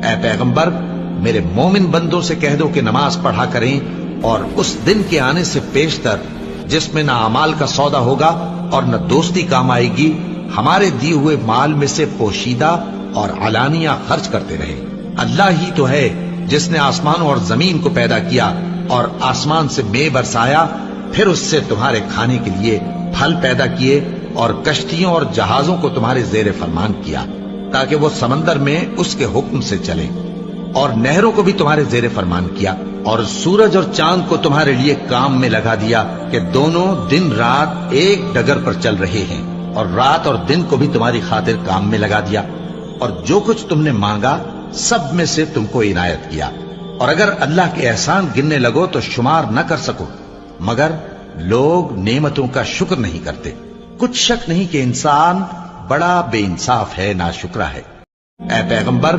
اے پیغمبر میرے مومن بندوں سے کہہ دو کہ نماز پڑھا کریں اور اس دن کے آنے سے پیشتر جس میں نہ اعمال کا سودا ہوگا اور نہ دوستی کام آئے گی ہمارے دیے ہوئے مال میں سے پوشیدہ اور علانیہ خرچ کرتے رہے۔ اللہ ہی تو ہے جس نے آسمانوں اور زمین کو پیدا کیا اور آسمان سے مے برسایا، پھر اس سے تمہارے کھانے کے لیے پھل پیدا کیے اور کشتیوں اور جہازوں کو تمہارے زیر فرمان کیا تاکہ وہ سمندر میں اس کے حکم سے چلے، اور نہروں کو بھی تمہارے زیر فرمان کیا، اور سورج اور چاند کو تمہارے لیے کام میں لگا دیا کہ دونوں دن رات ایک ڈگر پر چل رہے ہیں، اور رات اور دن کو بھی تمہاری خاطر کام میں لگا دیا، اور جو کچھ تم نے مانگا سب میں سے تم کو عنایت کیا، اور اگر اللہ کے احسان گننے لگو تو شمار نہ کر سکو، مگر لوگ نعمتوں کا شکر نہیں کرتے۔ کچھ شک نہیں کہ انسان بڑا بے انصاف ہے، ناشکرا ہے۔ اے پیغمبر